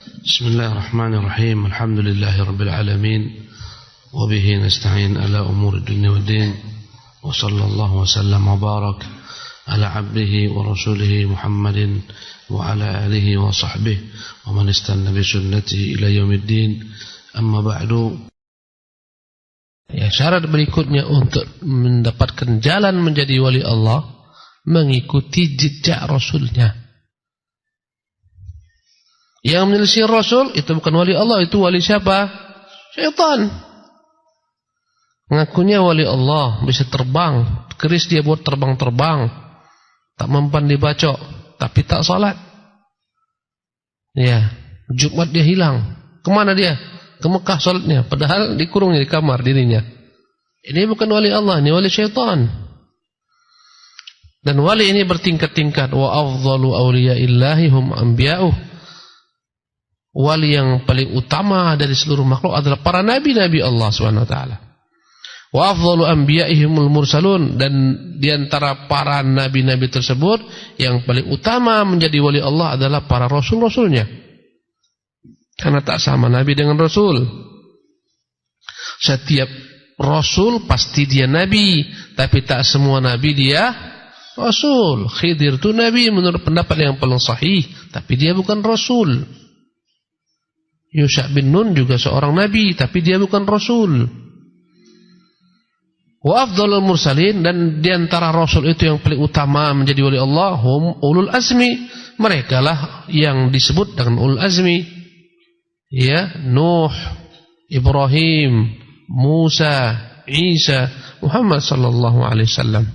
Bismillahirrahmanirrahim. Alhamdulillahirabbil alamin. Wa bihi nasta'in ala umuri dunya waddin. Wa sallallahu wa sallam wa barak ala 'abdihi wa rasulih Muhammadin wa ala alihi wa sahbihi wa man istanna bi sunnatihi ila yaumiddin. Amma ba'du. Ya, syarat berikutnya untuk mendapatkan jalan menjadi wali Allah, mengikuti jejak Rasulnya. Yang menyelisih Rasul itu bukan wali Allah, itu wali siapa? Syaitan. Ngakunya wali Allah, bisa terbang, keris dia buat terbang-terbang, tak mempan dibacok, tapi tak salat. Ya, Jumat dia hilang. Kemana dia? Ke Mekah salatnya, padahal dikurungnya di kamar dirinya. Ini bukan wali Allah, ini wali syaitan. Dan wali ini bertingkat-tingkat. Wa afdalu awliyaillahi hum anbiya'uh. Wali yang paling utama dari seluruh makhluk adalah para nabi-nabi Allah SWT. Wa afdalu anbiya'ihimul mursalun. Dan diantara para nabi-nabi tersebut, yang paling utama menjadi wali Allah adalah para rasul-rasulnya. Karena tak sama nabi dengan rasul. Setiap rasul pasti dia nabi, tapi tak semua nabi dia rasul. Khidir itu nabi menurut pendapat yang paling sahih, tapi dia bukan rasul. Yusha bin Nun juga seorang nabi, tapi dia bukan rasul. Wa afdhalul mursalin, dan diantara rasul itu yang paling utama menjadi wali Allah, hum ulul azmi. Mereka lah yang disebut dengan ulul azmi. Ya, Nuh, Ibrahim, Musa, Isa, Muhammad sallallahu alaihi wasallam.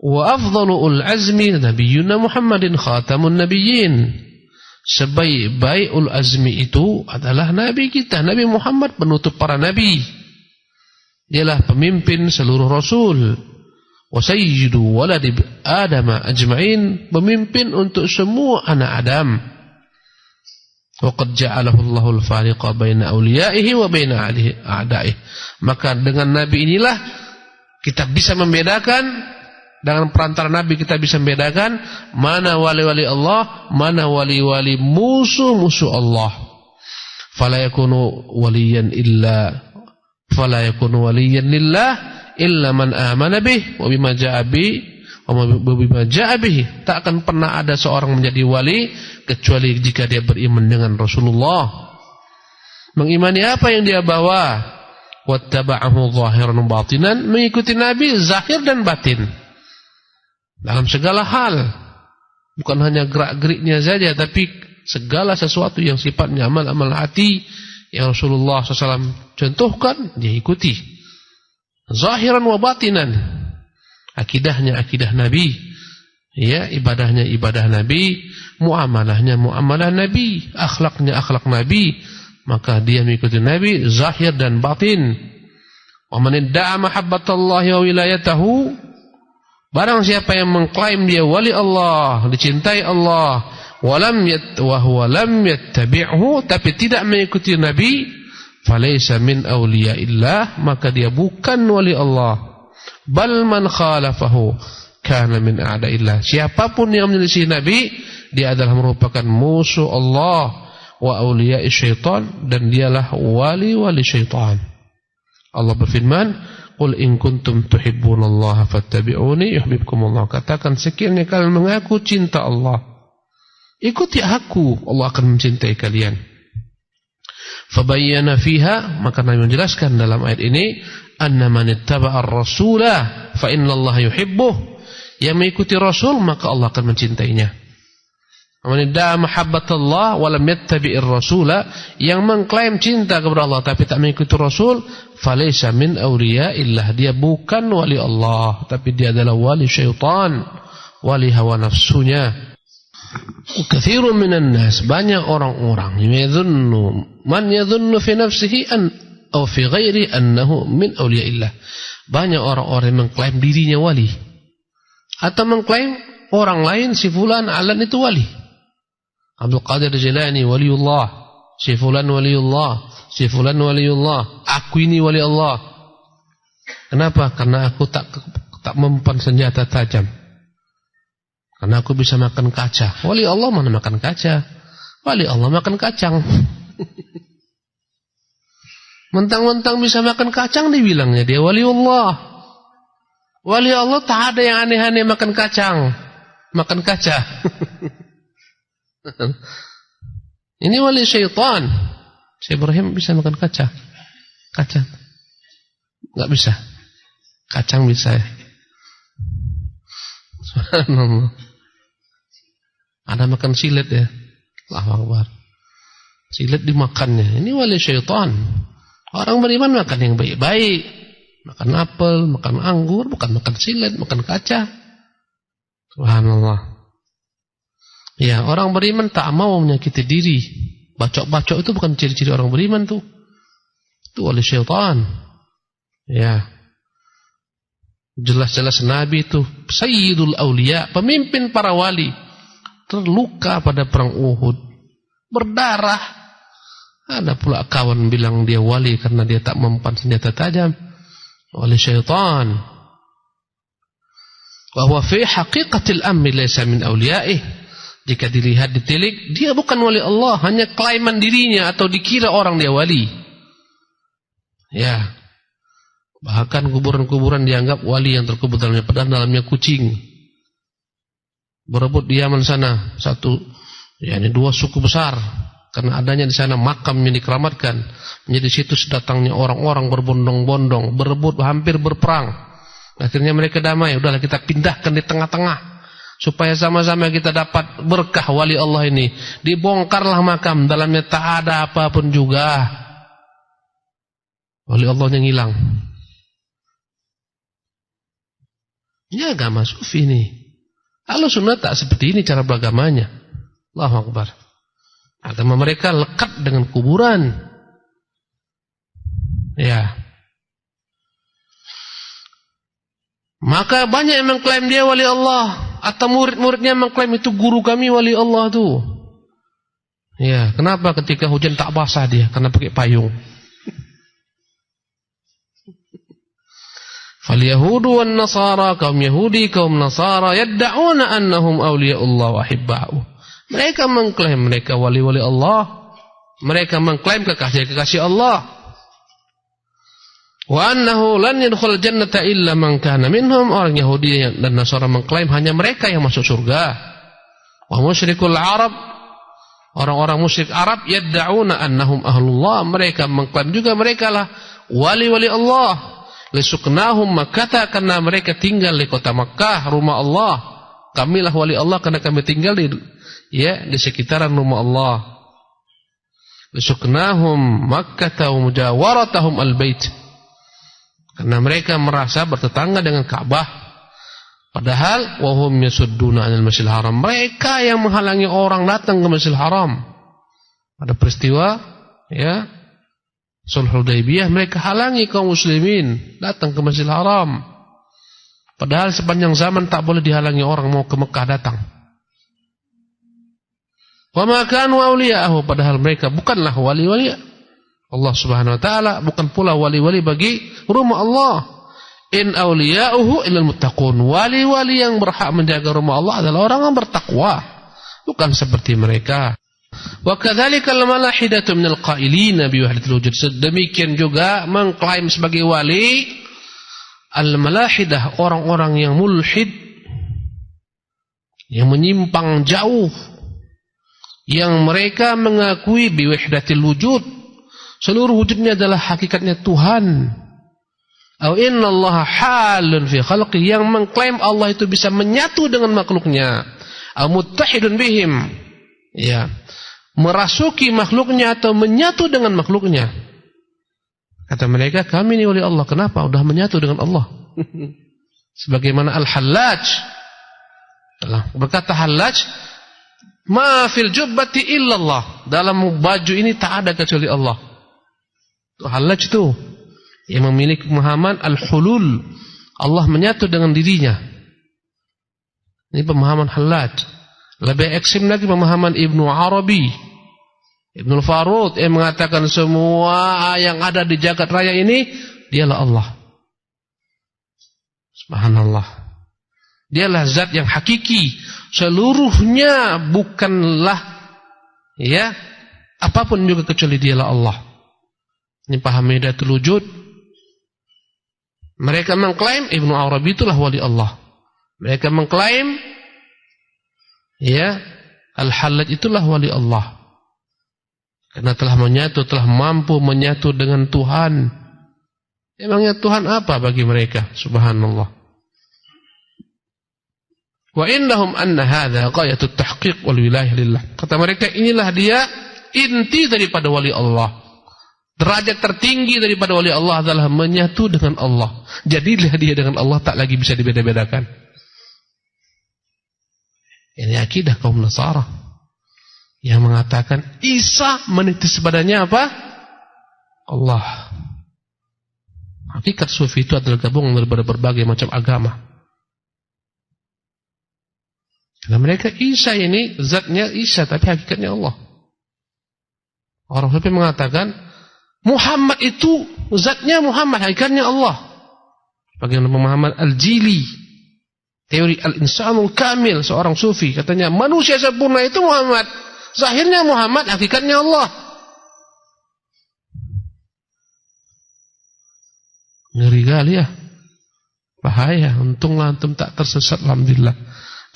Wa afdhalu ulul azmi nabiyyuna Muhammadin khatamun nabiyyin. Sebaik-baik ulul azmi itu adalah nabi kita, Nabi Muhammad, penutup para nabi. Dialah pemimpin seluruh rasul. Wa sayyidu waladi Adam ajma'in, pemimpin untuk semua anak Adam. Wa qad ja'alahu Allahul fariqa baina awliyaihi wa baina a'da'ihi. Maka dengan nabi inilah kita bisa membedakan, dengan perantara nabi kita bisa membedakan mana wali-wali Allah, mana wali-wali musuh-musuh Allah. Fala yakunu waliyan lillah illa man amana bih wa bima ja'a bihi. Tak akan pernah ada seorang menjadi wali kecuali jika dia beriman dengan Rasulullah. Mengimani apa yang dia bawa. Wattaba'ahu zahiran wa batinan, mengikuti nabi zahir dan batin. Dalam segala hal, bukan hanya gerak-geriknya saja, tapi segala sesuatu yang sifatnya amal-amal hati yang Rasulullah SAW contohkan, dia ikuti. Zahiran wa batinan, akidahnya akidah Nabi, ya, ibadahnya ibadah Nabi, muamalahnya muamalah Nabi, akhlaknya akhlak Nabi. Maka dia mengikuti Nabi zahir dan batin. Wa man idda'a mahabbatallahi wa wilayatahu, barang siapa yang mengklaim dia wali Allah, dicintai Allah, wa huwa lam yattabi'hu, tapi tidak mengikuti Nabi, falaysa min awliyaillah, maka dia bukan wali Allah. Bal man khalafahu kana min a'daillah. Siapapun yang menyelisih Nabi, dia adalah merupakan musuh Allah wa awliya'i syaitan, dan dialah wali-wali syaitan. Allah berfirman, qul in kuntum tuhibbunallaha fattabi'uni yuhibbukumullah. Katakan, sekiranya kalian mengaku cinta Allah, ikuti aku, Allah akan mencintai kalian. Fabayyana fiha, maka Nabi menjelaskan dalam ayat ini, anna man ittaba'a ar-rasula fa innallaha yuhibbuh. Yang mengikuti Rasul, maka Allah akan mencintainya. Man idda'a mahabbatallah wa lam yattabi'ir rasula, yang mengklaim cinta kepada Allah tapi tak mengikuti Rasul, falaysa min awliyaillah, dia bukan wali Allah, tapi dia adalah wali syaitan, wali hawa nafsunya. Katsirun minan nas, banyak orang-orang man yadhunnu fi nafsihi aw fi ghairi annahu min awliyaillah. Banyak orang-orang yang mengklaim dirinya wali, atau mengklaim orang lain si fulan alan itu wali. Abdul Qadir Jilani waliullah, si fulan waliullah, si fulan waliullah, aku ini wali Allah. Kenapa? Karena aku tak mempan senjata tajam. Karena aku bisa makan kaca. Wali Allah mana makan kaca? Wali Allah makan kacang. Mentang-mentang bisa makan kacang dibilangnya dia wali Allah. Wali Allah tak ada yang aneh-aneh makan kacang, makan kaca. Ini wali syaitan. Syekh Ibrahim bisa makan kaca. Kacang enggak bisa. Kacang bisa ya. Subhanallah. Ada makan silet ya. Allahu Akbar. Silet dimakannya. Ini wali syaitan. Orang beriman makan yang baik-baik. Makan apel, makan anggur, bukan makan silet, makan kaca. Subhanallah. Ya, orang beriman tak mau menyakiti diri. Bacok-bacok itu bukan ciri-ciri orang beriman tuh. Itu wali syaitan. Ya. Jelas-jelas Nabi itu Sayyidul Aulia, pemimpin para wali, terluka pada perang Uhud, berdarah. Ada pula kawan bilang dia wali karena dia tak mempan senjata tajam. Wali syaitan. Wa huwa fi haqiqatil amri laysa min awliyaih. Jika dilihat ditilik, dia bukan wali Allah, hanya klaiman dirinya atau dikira orang dia wali. Ya. Bahkan kuburan-kuburan dianggap wali yang terkubur dalamnya, padahal dalamnya kucing. Berebut di Yaman sana, dua suku besar. Karena adanya di sana makam yang dikeramatkan. Menjadi situs datangnya orang-orang berbondong-bondong, berebut, hampir berperang. Akhirnya mereka damai, udahlah kita pindahkan di tengah-tengah. Supaya sama-sama kita dapat berkah wali Allah ini. Dibongkarlah makam, dalamnya tak ada apapun juga. Wali Allah yang hilang. Ini agama sufi ini. Ahlussunnah tak seperti ini cara beragamanya. Allahu Akbar. Agama mereka lekat dengan kuburan. Ya. Maka banyak yang mengklaim dia wali Allah, atau murid-muridnya mengklaim itu guru kami wali Allah tuh. Ya, kenapa ketika hujan tak basah dia? Karena pakai payung. Fal-yahudu wan-nasara, kaum Yahudi, kaum Nasara yadda'una annahum awliya'ullah wa hibba'u. Mereka mengklaim mereka wali-wali Allah. Mereka mengklaim kekasih-kekasih Allah. Wa annahu lan yadkhul jannata illa man kana minhum. Orang Yahudi dan Nasara mengklaim hanya mereka yang masuk surga. Wa musyrikul Arab, orang-orang musyrik Arab yadda'una annahum ahlullah. Mereka mengklaim juga mereka lah wali-wali Allah. Lisuknahum Makkah, karena mereka tinggal di kota Makkah, rumah Allah. Kamilah wali Allah karena kami tinggal di sekitaran rumah Allah. Lisuknahum Makkah wa mujawaratahum al-bait. Karena mereka merasa bertetangga dengan Ka'bah. Padahal wahum yasudduna 'anil Masjidil Haram. Mereka yang menghalangi orang datang ke Masjidil Haram. Ada peristiwa Sulhul Hudaybiyah, mereka halangi kaum muslimin datang ke Masjidil Haram. Padahal sepanjang zaman tak boleh dihalangi orang mau ke Mekah datang. Wa ma kanu awliya'ahu, padahal mereka bukanlah wali-wali Allah Subhanahu wa taala, bukan pula wali-wali bagi rumah Allah. In awliya'uhu illal muttaqun. Wali-wali yang berhak menjaga rumah Allah adalah orang yang bertakwa, bukan seperti mereka. Wa kadzalika al-malahidatu minal qailina bi wahdatil wujud. Demikian juga mengklaim sebagai wali al-malahidah, orang-orang yang mulhid, yang menyimpang jauh, yang mereka mengakui bi wahdatil wujud, seluruh wujudnya adalah hakikatnya Tuhan. Au innallaha halun fi khalqi, yang mengklaim Allah itu bisa menyatu dengan makhluknya. Au muttahidun bihim, merasuki makhluknya atau menyatu dengan makhluknya. Kata mereka, kami ini wali Allah. Kenapa? Udah menyatu dengan Allah. Sebagaimana Al-Hallaj berkata, Hallaj, ma fil jubbati illallah. Dalam baju ini tak ada kecuali Allah. Hallaj itu yang memiliki pemahaman al-hulul, Allah menyatu dengan dirinya. Ini pemahaman Hallaj. Lebih ekstrim lagi pemahaman Ibnu Arabi, Ibnu Farud, yang mengatakan semua yang ada di jagat raya ini dialah Allah. Subhanallah. Dialah zat yang hakiki. seluruhnya bukanlah ya apapun juga kecuali dialah Allah. Ini paham hidayatul wujud. Mereka mengklaim Ibnu Arabi itulah wali Allah. Mereka mengklaim ya Al-Hallaj itulah wali Allah. Karena telah menyatu, telah mampu menyatu dengan Tuhan. Emangnya Tuhan apa bagi mereka? Subhanallah. Wa innahum anna hadza ghayatut tahqiq wal wilayah lillah. Kata mereka inilah dia inti daripada wali Allah. Derajat tertinggi daripada wali Allah adalah menyatu dengan Allah. Jadilah dia dengan Allah tak lagi bisa dibeda-bedakan. Ini akidah kaum Nasara yang mengatakan Isa menitis padanya apa? Allah. Hakikat sufi itu adalah gabungan daripada berbagai macam agama. Karena mereka Isa ini zatnya Isa tapi hakikatnya Allah. Orang sufi mengatakan Muhammad itu zatnya Muhammad, hakikatnya Allah. Bagaimana Muhammad Al-Jili, teori Al-Insanul Kamil, seorang sufi, katanya manusia sempurna itu Muhammad, zahirnya Muhammad, hakikatnya Allah. Ngeri kali ya, bahaya. Untunglah antum tak tersesat, alhamdulillah.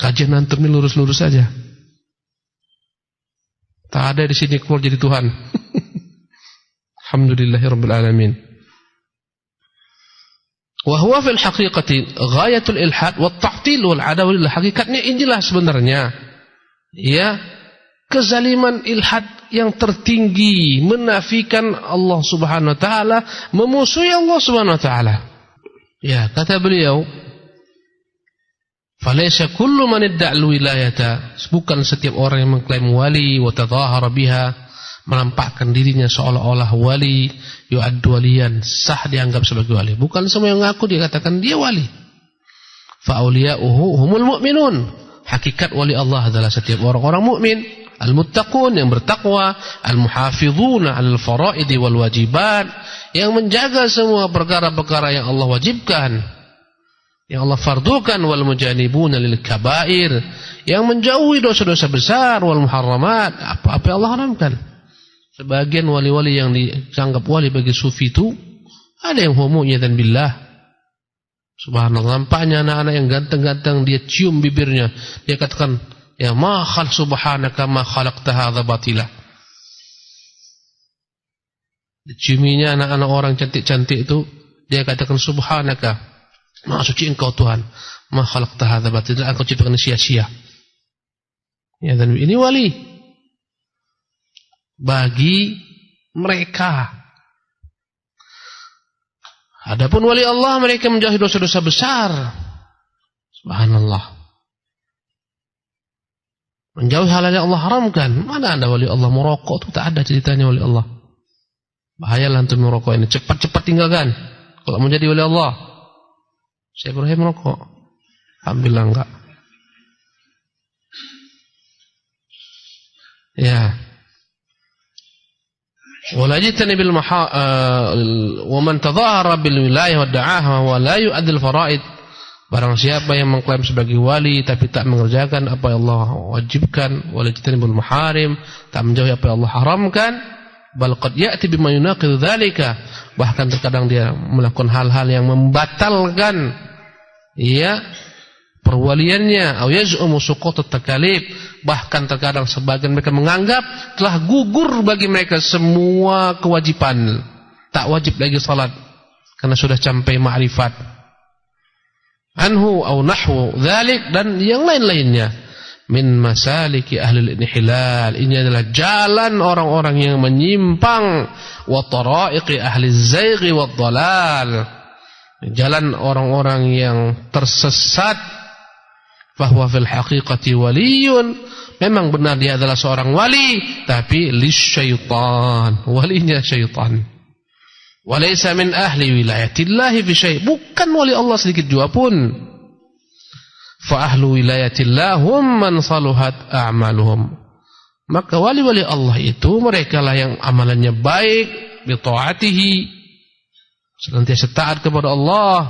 Kajian antum ini lurus-lurus saja. Tak ada di sini keluar jadi Tuhan. Alhamdulillahirabbil alamin. Wa huwa fil haqiqati ghayatul ilhad wat ta'til wal adawa lillah. Hakikatnya inilah sebenarnya ya kezaliman ilhad yang tertinggi, menafikan Allah Subhanahu wa taala, memusuhi Allah Subhanahu wa taala. Ya, kata beliau, falaysa kullu man idda'a al-wilayata, bukan setiap orang yang mengklaim wali wa tadhahara biha, menampakkan dirinya seolah-olah wali, yu'addu waliyan, sah dianggap sebagai wali. Bukan semua yang ngaku dia katakan dia wali. Fa auliya'uhu humul mu'minun. Hakikat wali Allah adalah setiap orang-orang mukmin, al-muttaqun yang bertakwa, al-muhafizuna 'alal fara'idi wal wajibat, yang menjaga semua perkara-perkara yang Allah wajibkan, yang Allah fardukan, wal mujanibuna lil kabair, yang menjauhi dosa-dosa besar, wal muharramat, apa-apa yang Allah haramkan. Sebagian wali-wali yang dianggap wali bagi sufi itu ada yang homonya dan billah. Subhanallah, nampaknya anak-anak yang ganteng-ganteng dia cium bibirnya, dia katakan ya ma khal subhanaka ma khalaqta hadza batila. Diciuminya anak-anak orang cantik-cantik itu, dia katakan subhanaka, maha suci engkau Tuhan, ma khalaqta hadza batila, engkau ciptakan sia-sia. Ya, dan ini wali bagi mereka. Adapun wali Allah, mereka menjauhi dosa-dosa besar. Subhanallah. Menjauhi hal yang Allah haramkan. Mana ada wali Allah merokok itu tak ada ceritanya wali Allah. Bahayalah antum merokok ini, cepat-cepat tinggalkan. Kalau menjadi wali Allah. Saya Ibrahim merokok. Alhamdulillah enggak. Ya. Walajitani bil wa man tadhahara bil wilayah wa da'aha wa la yu'addil faraid. Barang siapa yang mengklaim sebagai wali tapi tak mengerjakan apa yang Allah wajibkan, walajitani bil muharim, tak menjauhi apa yang Allah haramkan, bal qad ya'ti bima yunaqidhu dzalika, bahkan terkadang dia melakukan hal-hal yang membatalkan ya perwaliannya, atau yaz'umu suqut at-takalif, bahkan terkadang sebagian mereka menganggap telah gugur bagi mereka semua kewajiban, tak wajib lagi salat karena sudah sampai ma'rifat anhu au nahwu dzalik, dan yang lain-lainnya min masaliki ahli al-inhilal. Ini adalah jalan orang-orang yang menyimpang, wa taraiqi ahli az-zaighi wad dhalal, jalan orang-orang yang tersesat. Bahwa fil haqiqati waliyun, memang benar dia adalah seorang wali, tapi lisyaitan, walinya syaitan. Walaysa min ahli wilayatillahi fi syai', bukan wali Allah sedikit jua pun. Fa ahlu wilayatillah hum man saluhat a'maluhum. Maka wali-wali Allah itu mereka lah yang amalannya baik, bi ta'atihi, senantiasa taat kepada Allah,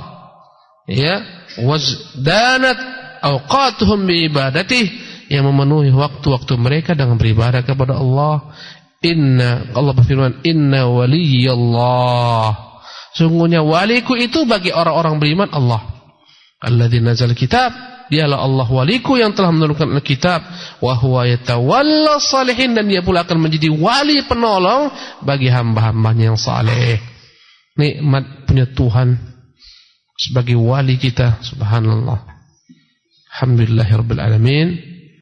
ya, wazdanat awqatuhum biibadatih, yang memenuhi waktu-waktu mereka dengan beribadah kepada Allah. Allah berfirman, inna waliyallah, sungguhnya waliku itu bagi orang-orang beriman Allah. Alladzi nazal kitab, dialah Allah waliku yang telah menurunkan Alkitab. Wa huwa yatawalla salihin, dan dia pula akan menjadi wali penolong bagi hamba-hambanya yang saleh. Nikmat punya Tuhan sebagai wali kita, subhanallah. Alhamdulillahirabbil alamin.